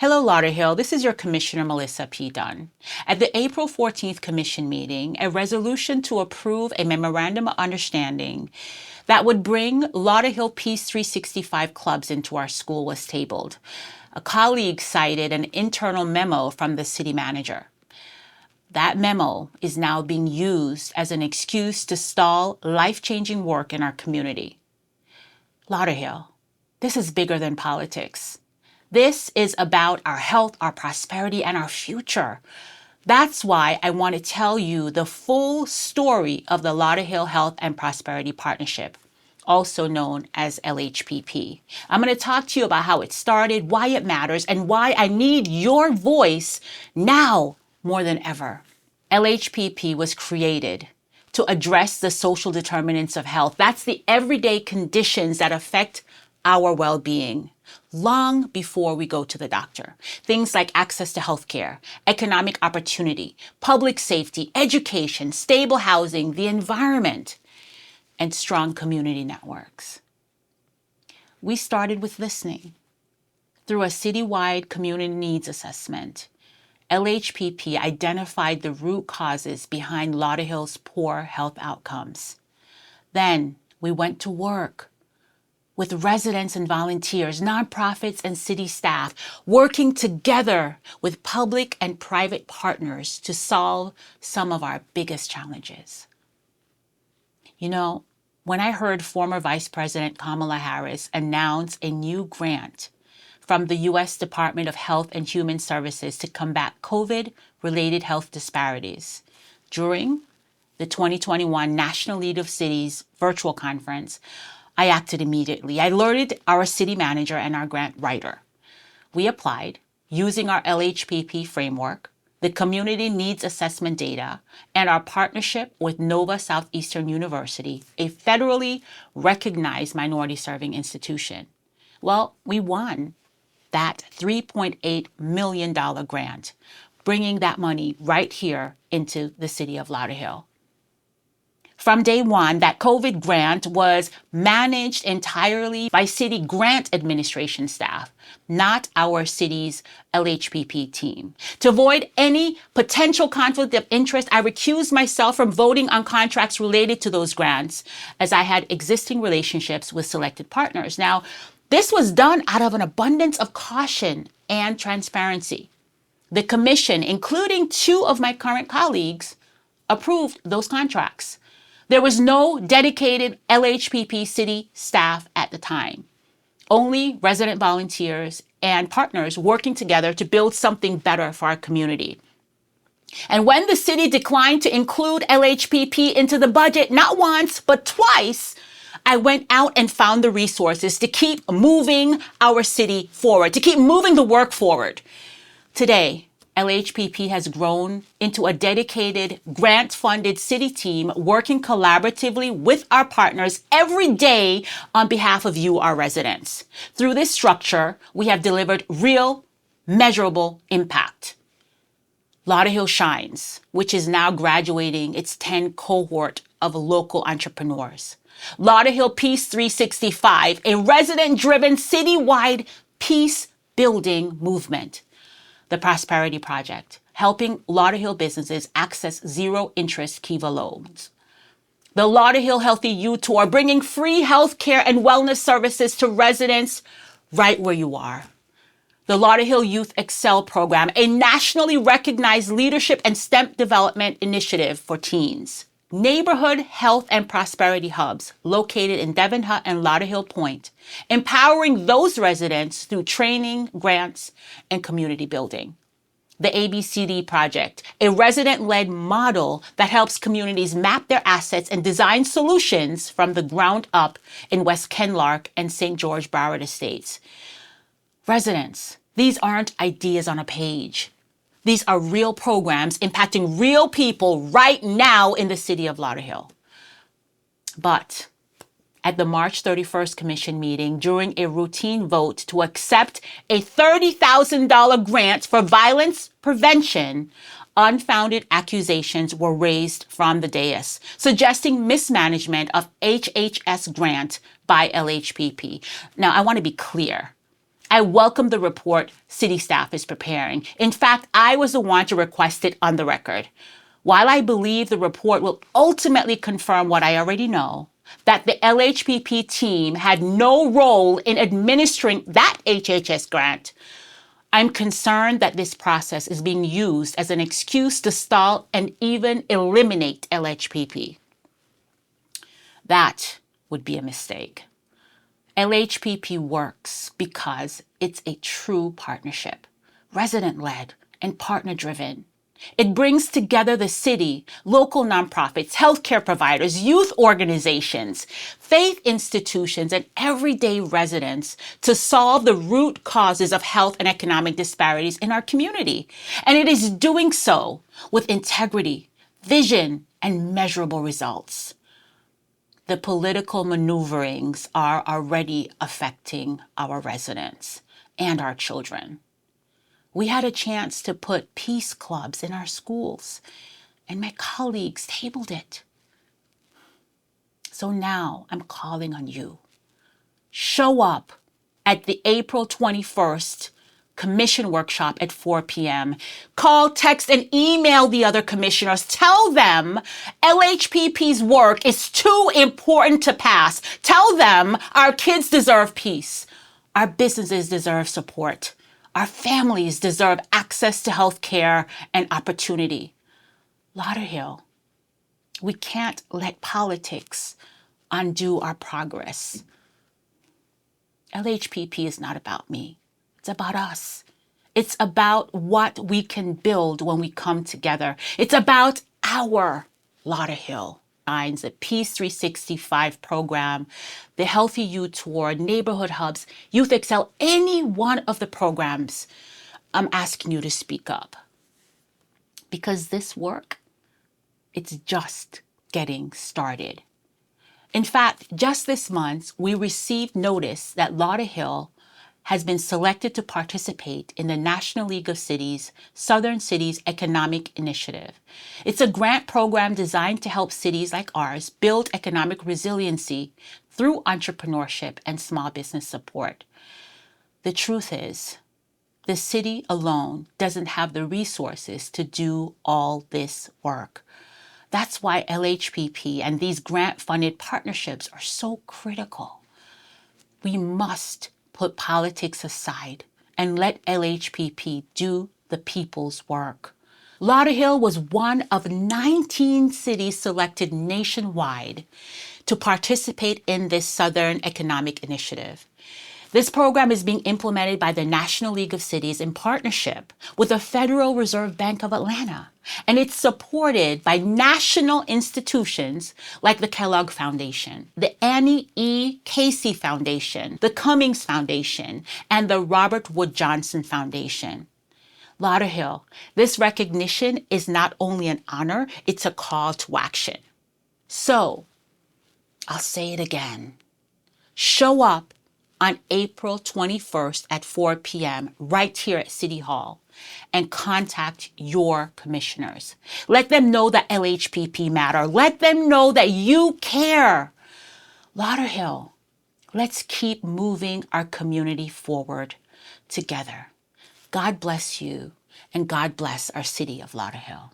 Hello, Lauderhill. This is your Commissioner, Melissa P. Dunn. At the April 14th Commission meeting, a resolution to approve a memorandum of understanding that would bring Lauderhill Peace 365 clubs into our school was tabled. A colleague cited an internal memo from the city manager. That memo is now being used as an excuse to stall life-changing work in our community. Lauderhill, this is bigger than politics. This is about our health, our prosperity, and our future. That's why I want to tell you the full story of the Lauderhill Health and Prosperity Partnership, also known as LHPP. I'm going to talk to you about how it started, why it matters, and why I need your voice now more than ever. LHPP was created to address the social determinants of health. That's the everyday conditions that affect our well-being long before we go to the doctor. Things like access to healthcare, economic opportunity, public safety, education, stable housing, the environment, and strong community networks. We started with listening. Through a citywide community needs assessment, LHPP identified the root causes behind Lauderhill's poor health outcomes. Then we went to work with residents and volunteers, nonprofits and city staff, working together with public and private partners to solve some of our biggest challenges. You know, when I heard former Vice President Kamala Harris announce a new grant from the U.S. Department of Health and Human Services to combat COVID-related health disparities during the 2021 National League of Cities virtual conference, I acted immediately. I alerted our city manager and our grant writer. We applied using our LHPP framework, the community needs assessment data, and our partnership with Nova Southeastern University, a federally recognized minority serving institution. Well, we won that $3.8 million grant, bringing that money right here into the city of Lauderhill. From day one, that COVID grant was managed entirely by city grant administration staff, not our city's LHPP team. To avoid any potential conflict of interest, I recused myself from voting on contracts related to those grants, as I had existing relationships with selected partners. Now, this was done out of an abundance of caution and transparency. The commission, including two of my current colleagues, approved those contracts. There was no dedicated LHPP city staff at the time, only resident volunteers and partners working together to build something better for our community. And when the city declined to include LHPP into the budget, not once, but twice, I went out and found the resources to keep moving our city forward, to keep moving the work forward. Today, LHPP has grown into a dedicated, grant-funded city team working collaboratively with our partners every day on behalf of you, our residents. Through this structure, we have delivered real, measurable impact. Lauderhill Shines, which is now graduating its 10th cohort of local entrepreneurs. Lauderhill Peace 365, a resident-driven citywide peace-building movement. The Prosperity Project, helping Lauderhill businesses access zero-interest Kiva loans. The Lauderhill Healthy Youth Tour, bringing free health care and wellness services to residents right where you are. The Lauderhill Youth Excel program, a nationally recognized leadership and STEM development initiative for teens. Neighborhood health and prosperity hubs located in Devon Hut and Lauderhill Point, empowering those residents through training, grants, and community building. The ABCD Project, a resident-led model that helps communities map their assets and design solutions from the ground up in West Kenlark and St. George Broward Estates. Residents, these aren't ideas on a page. These are real programs impacting real people right now in the city of Lauderhill. But at the March 31st Commission meeting, during a routine vote to accept a $30,000 grant for violence prevention, unfounded accusations were raised from the dais, suggesting mismanagement of HHS grant by LHPP. Now, I want to be clear. I welcome the report city staff is preparing. In fact, I was the one to request it on the record. While I believe the report will ultimately confirm what I already know, that the LHPP team had no role in administering that HHS grant, I'm concerned that this process is being used as an excuse to stall and even eliminate LHPP. That would be a mistake. LHPP works because it's a true partnership, resident-led and partner-driven. It brings together the city, local nonprofits, healthcare providers, youth organizations, faith institutions, and everyday residents to solve the root causes of health and economic disparities in our community. And it is doing so with integrity, vision, and measurable results. The political maneuverings are already affecting our residents and our children. We had a chance to put peace clubs in our schools, and my colleagues tabled it. So now I'm calling on you. Show up at the April 21st commission workshop at 4 p.m. Call, text, and email the other commissioners. Tell them LHPP's work is too important to pass. Tell them our kids deserve peace. Our businesses deserve support. Our families deserve access to health care and opportunity. Lauderhill, we can't let politics undo our progress. LHPP is not about me. It's about us. It's about what we can build when we come together. It's about our Lauderhill. The Peace 365 program, the Healthy You Tour, Neighborhood Hubs, Youth Excel, any one of the programs, I'm asking you to speak up. Because this work, it's just getting started. In fact, just this month, we received notice that Lauderhill has been selected to participate in the National League of Cities Southern Cities Economic Initiative. It's a grant program designed to help cities like ours build economic resiliency through entrepreneurship and small business support. The truth is, the city alone doesn't have the resources to do all this work. That's why LHPP and these grant-funded partnerships are so critical. We must put politics aside and let LHPP do the people's work. Lauderhill was one of 19 cities selected nationwide to participate in this Southern Economic Initiative. This program is being implemented by the National League of Cities in partnership with the Federal Reserve Bank of Atlanta, and it's supported by national institutions like the Kellogg Foundation, the Annie E. Casey Foundation, the Cummings Foundation, and the Robert Wood Johnson Foundation. Lauderhill, this recognition is not only an honor, it's a call to action. So, I'll say it again. Show up on April 21st at 4 p.m. right here at City Hall and contact your commissioners. Let them know that LHPP matter. Let them know that you care. Lauderhill, let's keep moving our community forward together. God bless you and God bless our city of Lauderhill.